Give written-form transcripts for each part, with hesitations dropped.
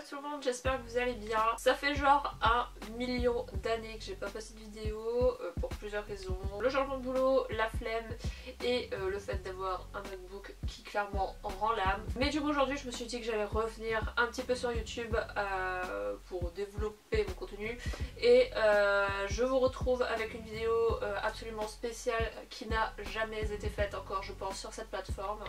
tout le monde, j'espère que vous allez bien. Ça fait genre 1 million d'années que j'ai pas passé de vidéo pour plusieurs raisons. Le changement de boulot, la flemme et le fait d'avoir un MacBook qui clairement en rend l'âme. Mais du coup aujourd'hui je me suis dit que j'allais revenir un petit peu sur YouTube pour développer mon contenu. Et je vous retrouve avec une vidéo absolument spéciale qui n'a jamais été faite encore je pense sur cette plateforme.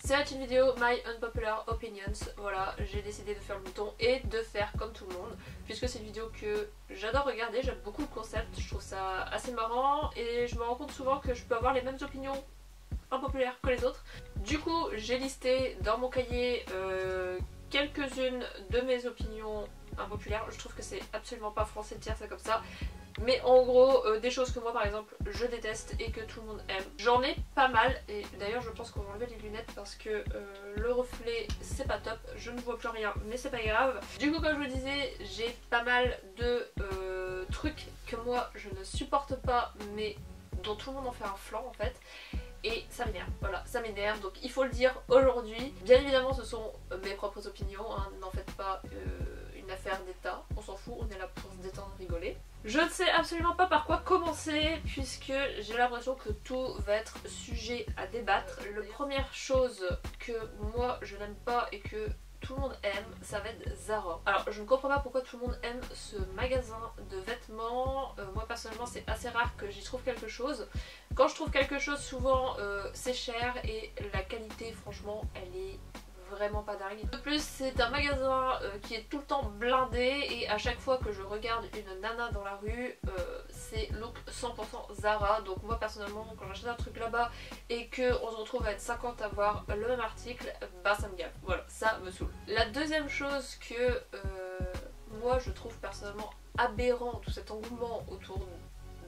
C'est une vidéo My Unpopular Opinions, voilà, j'ai décidé de faire le bouton et de faire comme tout le monde, puisque c'est une vidéo que j'adore regarder, j'aime beaucoup le concept, je trouve ça assez marrant et je me rends compte souvent que je peux avoir les mêmes opinions impopulaires que les autres. Du coup, j'ai listé dans mon cahier quelques-unes de mes opinions impopulaires, je trouve que c'est absolument pas français de dire ça comme ça. Mais en gros, des choses que moi par exemple je déteste et que tout le monde aime. J'en ai pas mal et d'ailleurs je pense qu'on va enlever les lunettes parce que le reflet c'est pas top. Je ne vois plus rien mais c'est pas grave. Du coup comme je vous disais, j'ai pas mal de trucs que moi je ne supporte pas mais dont tout le monde en fait un flanc en fait. Et ça m'énerve, voilà, ça m'énerve, donc il faut le dire aujourd'hui. Bien évidemment ce sont mes propres opinions, hein, n'en faites pas une affaire d'état, on s'en fout, on est là pour se détendre, rigoler. Je ne sais absolument pas par quoi commencer puisque j'ai l'impression que tout va être sujet à débattre. La première chose que moi je n'aime pas et que tout le monde aime, ça va être Zara. Alors je ne comprends pas pourquoi tout le monde aime ce magasin de vêtements. Moi personnellement c'est assez rare que j'y trouve quelque chose. Quand je trouve quelque chose souvent c'est cher et la qualité franchement elle est vraiment pas dingue. De plus c'est un magasin qui est tout le temps blindé et à chaque fois que je regarde une nana dans la rue c'est look 100% Zara. Donc moi personnellement quand j'achète un truc là-bas et qu'on se retrouve à être 50 à voir le même article, bah ça me gave, voilà, ça me saoule. La deuxième chose que moi je trouve personnellement aberrant, tout cet engouement autour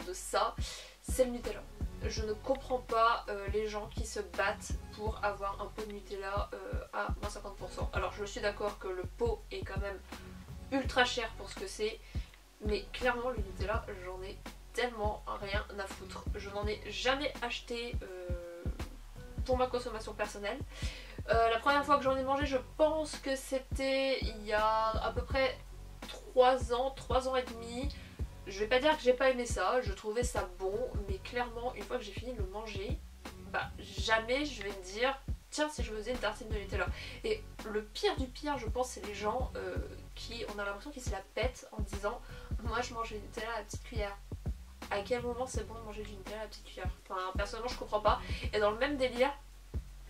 de ça, c'est le Nutella. Je ne comprends pas les gens qui se battent pour avoir un pot de Nutella à moins 50%. Alors je suis d'accord que le pot est quand même ultra cher pour ce que c'est, mais clairement le Nutella j'en ai tellement rien à foutre. Je n'en ai jamais acheté pour ma consommation personnelle. La première fois que j'en ai mangé je pense que c'était il y a à peu près 3 ans et demi. Je vais pas dire que j'ai pas aimé ça, je trouvais ça bon, mais clairement une fois que j'ai fini de le manger, bah jamais je vais me dire tiens si je faisais une tartine de Nutella. Et le pire du pire je pense c'est les gens qui on a l'impression qu'ils se la pètent en disant moi je mange du Nutella à la petite cuillère. À quel moment c'est bon de manger du Nutella à la petite cuillère? Enfin personnellement je comprends pas. Et dans le même délire,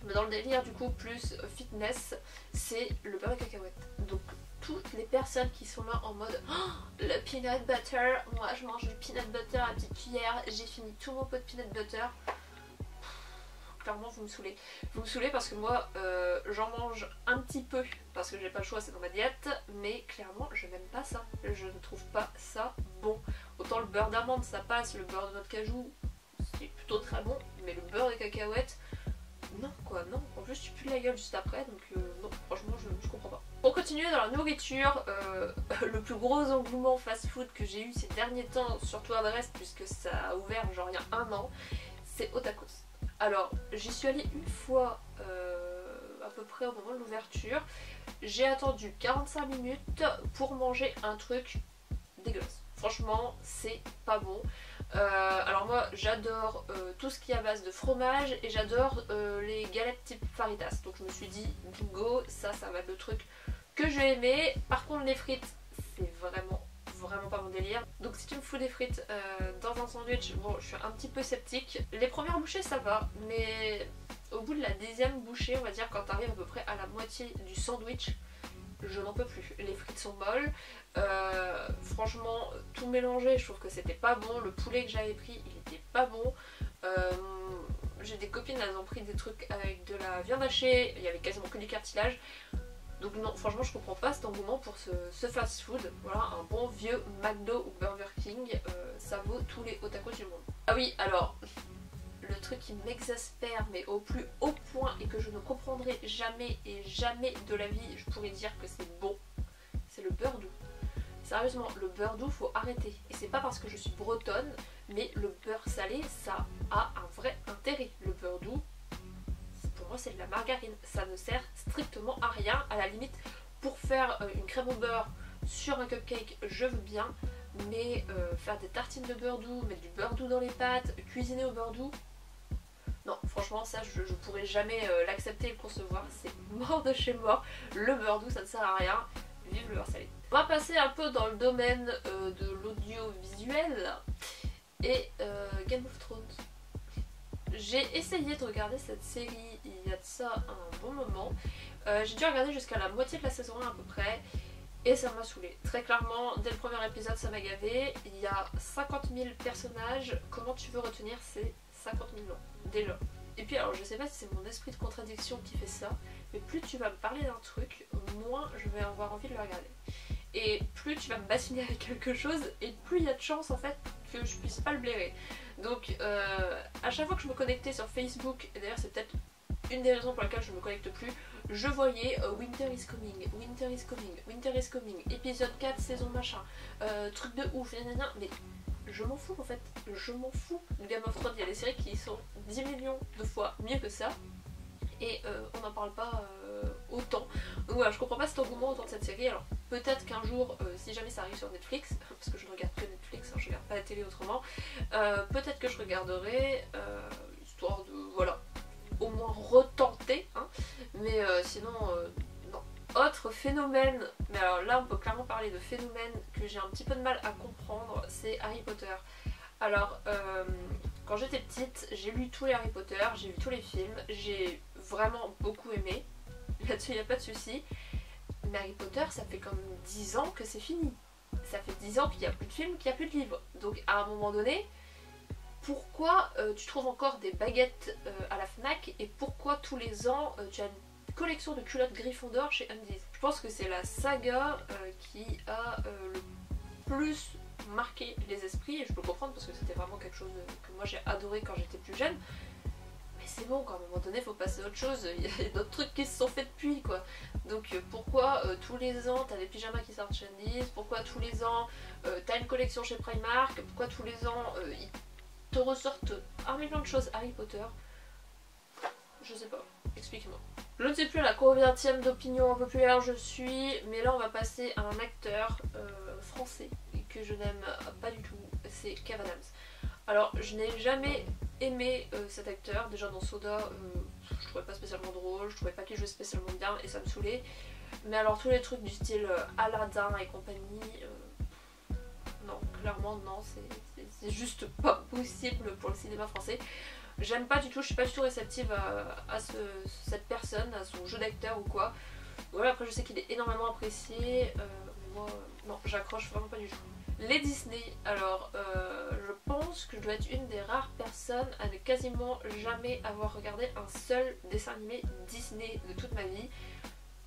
mais dans le délire du coup plus fitness, c'est le beurre de cacahuète. Donc toutes les personnes qui sont là en mode oh, le peanut butter, moi je mange du peanut butter à petite cuillère, j'ai fini tout mon pot de peanut butter. Clairement vous me saoulez. Vous me saoulez parce que moi j'en mange un petit peu parce que j'ai pas le choix, c'est dans ma diète, mais clairement je n'aime pas ça. Je ne trouve pas ça bon. Autant le beurre d'amande ça passe, le beurre de noix de cajou c'est plutôt très bon, mais le beurre de cacahuète, non quoi, non. En plus tu pues la gueule juste après, donc non, franchement je comprends pas. Pour continuer dans la nourriture, le plus gros engouement fast-food que j'ai eu ces derniers temps, surtout à Brest puisque ça a ouvert genre il y a 1 an, c'est Otakos. Alors j'y suis allée une fois à peu près au moment de l'ouverture, j'ai attendu 45 minutes pour manger un truc dégueulasse. Franchement c'est pas bon. Alors moi j'adore tout ce qui est à base de fromage et j'adore les galettes type Faritas. Donc je me suis dit bingo, ça va être le truc que je vais aimer. Par contre les frites c'est vraiment pas mon délire. Donc si tu me fous des frites dans un sandwich, bon je suis un petit peu sceptique. Les premières bouchées ça va, mais au bout de la 10e bouchée on va dire quand t'arrives à peu près à la moitié du sandwich, je n'en peux plus. Les frites sont molles. Franchement, tout mélangé, je trouve que c'était pas bon. Le poulet que j'avais pris, il était pas bon. J'ai des copines, elles ont pris des trucs avec de la viande hachée. Il y avait quasiment que du cartilage. Donc non, franchement, je comprends pas cet engouement pour ce fast food. Voilà, un bon vieux McDo ou Burger King, ça vaut tous les Otakos du monde. Ah oui, alors... Le truc qui m'exaspère mais au plus haut point et que je ne comprendrai jamais et jamais de la vie je pourrais dire que c'est bon, c'est le beurre doux. Sérieusement, le beurre doux faut arrêter. Et c'est pas parce que je suis bretonne, mais le beurre salé ça a un vrai intérêt. Le beurre doux, pour moi c'est de la margarine, ça ne sert strictement à rien. À la limite Pour faire une crème au beurre sur un cupcake, je veux bien, mais faire des tartines de beurre doux, mettre du beurre doux dans les pâtes, cuisiner au beurre doux, non, franchement ça je pourrais jamais l'accepter et le concevoir, c'est mort de chez mort. Le beurre doux ça ne sert à rien, vive le beurre salé. On va passer un peu dans le domaine de l'audiovisuel et Game of Thrones. J'ai essayé de regarder cette série il y a de ça un bon moment. J'ai dû regarder jusqu'à la moitié de la saison 1 à peu près. Et ça m'a saoulée. Très clairement, dès le premier épisode ça m'a gavé. Il y a 50 000 personnages. Comment tu veux retenir ces 50 000 noms déjà? Et puis alors je sais pas si c'est mon esprit de contradiction qui fait ça, mais plus tu vas me parler d'un truc, moins je vais avoir envie de le regarder. Et plus tu vas me bassiner avec quelque chose, et plus il y a de chances en fait que je puisse pas le blairer. Donc à chaque fois que je me connectais sur Facebook, et d'ailleurs c'est peut-être une des raisons pour lesquelles je me connecte plus, je voyais Winter is coming, Winter is coming, Winter is coming, épisode 4, saison machin, truc de ouf, mais je m'en fous en fait, je m'en fous de Game of Thrones. Il y a des séries qui sont 10 millions de fois mieux que ça, et on n'en parle pas autant. Donc voilà, je comprends pas cet engouement autour de cette série. Alors peut-être qu'un jour, si jamais ça arrive sur Netflix, parce que je ne regarde que Netflix, hein, je regarde pas la télé autrement, peut-être que je regarderai, histoire de, voilà, au moins retenter, hein. Mais sinon, non. Autre phénomène, mais alors là on peut clairement parler de phénomène que j'ai un petit peu de mal à comprendre, c'est Harry Potter. Alors, quand j'étais petite, j'ai lu tous les Harry Potter, j'ai vu tous les films, j'ai vraiment beaucoup aimé, là-dessus il n'y a pas de souci. Mais Harry Potter, ça fait comme 10 ans que c'est fini. Ça fait 10 ans qu'il n'y a plus de films, qu'il n'y a plus de livres. Donc à un moment donné, pourquoi tu trouves encore des baguettes à la FNAC et pourquoi tous les ans tu as une collection de culottes Gryffondor chez Undies? Je pense que c'est la saga qui a le plus marqué les esprits, et je peux comprendre parce que c'était vraiment quelque chose que moi j'ai adoré quand j'étais plus jeune. Mais c'est bon, quoi, à un moment donné faut passer à autre chose, il y a d'autres trucs qui se sont faits depuis quoi. Donc pourquoi tous les ans t'as des pyjamas qui sortent chez Undies, pourquoi tous les ans t'as une collection chez Primark, pourquoi tous les ans ils te ressortent un million de choses Harry Potter? Je sais pas, explique-moi. Je ne sais plus à la combienième d'opinion populaire je suis, mais là on va passer à un acteur français que je n'aime pas du tout, c'est Kev Adams. Alors je n'ai jamais aimé cet acteur, déjà dans Soda je trouvais pas spécialement drôle, je trouvais pas qu'il jouait spécialement bien et ça me saoulait. Mais alors tous les trucs du style Aladdin et compagnie, non, clairement non, c'est juste pas possible pour le cinéma français. J'aime pas du tout, je suis pas du tout réceptive à cette personne, à son jeu d'acteur ou quoi. Voilà, après je sais qu'il est énormément apprécié, mais moi, non, j'accroche vraiment pas du tout. Les Disney, alors je pense que je dois être une des rares personnes à ne quasiment jamais avoir regardé un seul dessin animé Disney de toute ma vie.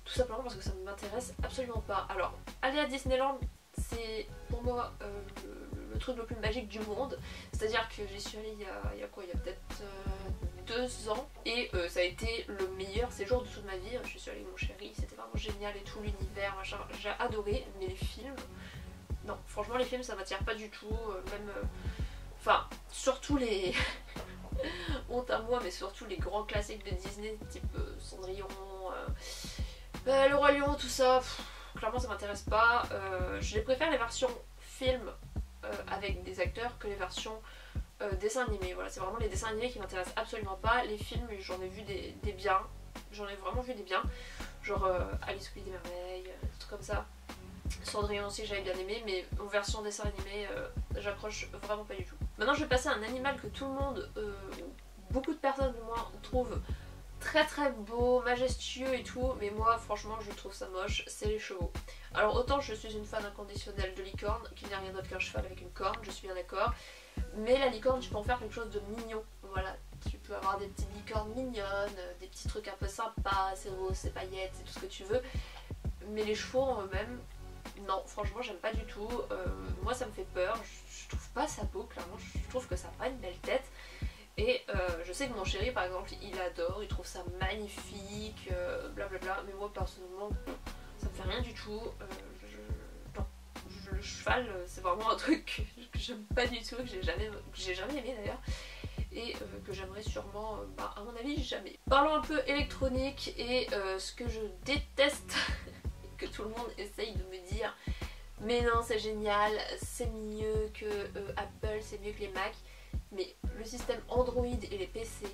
Tout simplement parce que ça ne m'intéresse absolument pas. Alors, aller à Disneyland, c'est pour moi le truc le plus magique du monde. C'est-à-dire que j'y suis allée il y a peut-être 2 ans et ça a été le meilleur séjour de toute ma vie. Je suis allée avec mon chéri, c'était vraiment génial et tout, l'univers, machin, j'ai adoré. Mais les films, non, franchement les films ça m'attire pas du tout, même... Enfin, surtout les... honte à moi, mais surtout les grands classiques de Disney, type Cendrillon, le Roi Lion, tout ça, clairement ça m'intéresse pas. Je préfère les versions films avec des acteurs que les versions dessins animés. Voilà, c'est vraiment les dessins animés qui m'intéressent absolument pas. Les films, j'en ai vu des biens, j'en ai vraiment vu des biens, genre Alice au Pays des Merveilles, des trucs comme ça. Cendrillon aussi j'avais bien aimé, mais en version dessin animé j'accroche vraiment pas du tout. Maintenant je vais passer à un animal que tout le monde, beaucoup de personnes du moins, trouvent très très beau, majestueux et tout, mais moi franchement je trouve ça moche, c'est les chevaux. Alors autant je suis une fan inconditionnelle de licorne, qui n'est rien d'autre qu'un cheval avec une corne, je suis bien d'accord, mais la licorne tu peux en faire quelque chose de mignon, voilà, tu peux avoir des petites licornes mignonnes, des petits trucs un peu sympas, c'est rose, c'est paillettes, c'est tout ce que tu veux, mais les chevaux en eux-mêmes, non franchement j'aime pas du tout, moi ça me fait peur, je trouve pas ça beau clairement, je trouve que ça n'a pas une belle tête. Et je sais que mon chéri par exemple il adore, il trouve ça magnifique, blablabla, mais moi personnellement ça me fait rien du tout. Non, le cheval c'est vraiment un truc que j'aime pas du tout, que j'ai jamais aimé d'ailleurs, et que j'aimerais sûrement, à mon avis jamais. Parlons un peu électronique et ce que je déteste, que tout le monde essaye de me dire mais non c'est génial, c'est mieux que Apple, c'est mieux que les Mac, mais le système Android et les PC,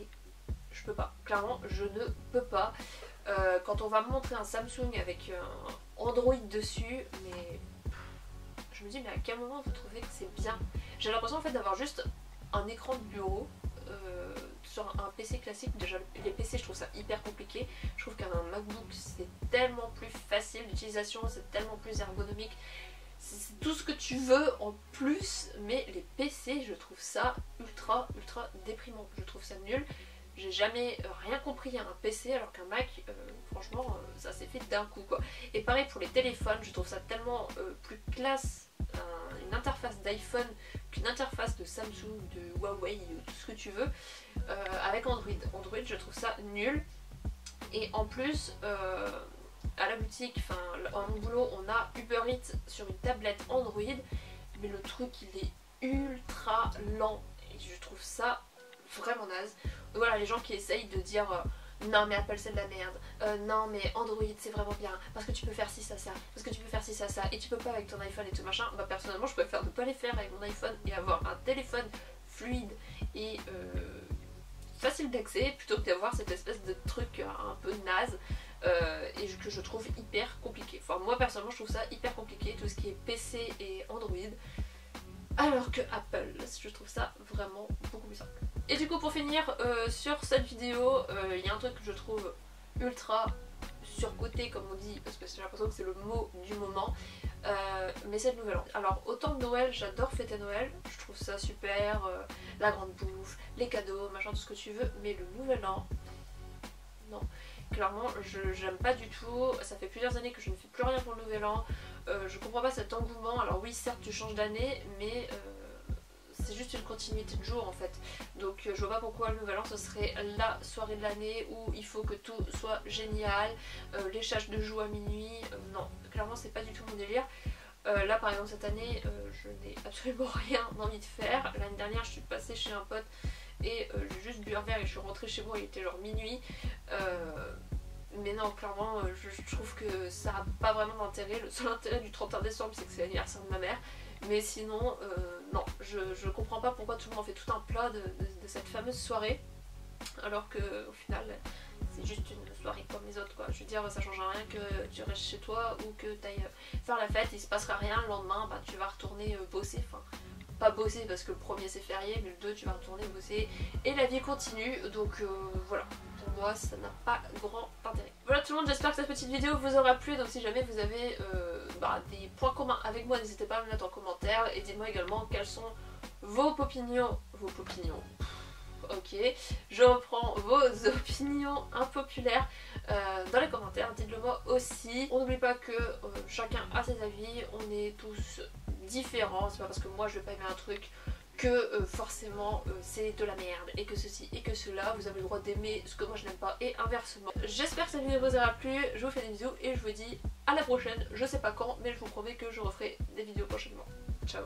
je peux pas, clairement je ne peux pas. Quand on va me montrer un Samsung avec un Android dessus, mais je me dis mais à quel moment vous trouvez que c'est bien? J'ai l'impression en fait d'avoir juste un écran de bureau sur un PC classique. Déjà les PC je trouve ça hyper compliqué, je trouve qu'un MacBook c'est tellement plus facile d'utilisation, c'est tellement plus ergonomique, c'est tout ce que tu veux en plus, mais les PC je trouve ça ultra déprimant, je trouve ça nul. J'ai jamais rien compris à un PC alors qu'un Mac, franchement, ça s'est fait d'un coup quoi. Et pareil pour les téléphones, je trouve ça tellement plus classe, une interface d'iPhone qu'une interface de Samsung, de Huawei, tout ce que tu veux, avec Android. Android, je trouve ça nul. Et en plus, à la boutique, enfin, à mon boulot, on a Uber Eats sur une tablette Android, mais le truc il est ultra lent et je trouve ça vraiment naze. Donc voilà, les gens qui essayent de dire non mais Apple c'est de la merde, non mais Android c'est vraiment bien parce que tu peux faire ci ça ça, parce que tu peux faire ci ça ça et tu peux pas avec ton iPhone et tout machin, bah personnellement je préfère ne pas les faire avec mon iPhone et avoir un téléphone fluide et facile d'accès plutôt que d'avoir cette espèce de truc un peu naze et que je trouve hyper compliqué. Enfin moi personnellement je trouve ça hyper compliqué tout ce qui est PC et Android, alors que Apple, je trouve ça vraiment beaucoup plus simple. Et du coup pour finir sur cette vidéo, il y a un truc que je trouve ultra surcoté comme on dit, parce que j'ai l'impression que c'est le mot du moment, mais c'est le Nouvel An. Alors autant de Noël, j'adore fêter Noël, je trouve ça super, la grande bouffe, les cadeaux, machin, tout ce que tu veux, mais le Nouvel An, non. Clairement, j'aime pas du tout, ça fait plusieurs années que je ne fais plus rien pour le Nouvel An, je comprends pas cet engouement. Alors oui certes tu changes d'année, mais c'est juste une continuité de jour en fait, donc je vois pas pourquoi le Nouvel An ce serait la soirée de l'année où il faut que tout soit génial, l'échage de joues à minuit, non, clairement c'est pas du tout mon délire. Là par exemple cette année je n'ai absolument rien envie de faire. L'année dernière je suis passée chez un pote et j'ai juste bu un verre et je suis rentrée chez moi, il était genre minuit. Mais non, clairement, je trouve que ça n'a pas vraiment d'intérêt. Le seul intérêt du 31 décembre, c'est que c'est l'anniversaire de ma mère. Mais sinon, non, je comprends pas pourquoi tout le monde en fait tout un plat de cette fameuse soirée. Alors que au final, c'est juste une soirée comme les autres quoi. Je veux dire, ça change rien que tu restes chez toi ou que tu ailles faire la fête, il se passera rien. Le lendemain, bah, tu vas retourner bosser. Enfin, pas bosser parce que le premier c'est férié, mais le 2 tu vas retourner bosser. Et la vie continue, donc voilà. Pour moi ça n'a pas grand intérêt. Voilà tout le monde, j'espère que cette petite vidéo vous aura plu. Donc si jamais vous avez des points communs avec moi, n'hésitez pas à me mettre en commentaire. Et dites-moi également quels sont vos opinions. Ok, je reprends vos opinions impopulaires dans les commentaires, dites-le moi aussi. On n'oublie pas que chacun a ses avis, on est tous différents, c'est pas parce que moi je vais pas aimer un truc que forcément c'est de la merde et que ceci et que cela, vous avez le droit d'aimer ce que moi je n'aime pas et inversement. J'espère que cette vidéo vous aura plu, je vous fais des bisous et je vous dis à la prochaine, je sais pas quand mais je vous promets que je referai des vidéos prochainement. Ciao.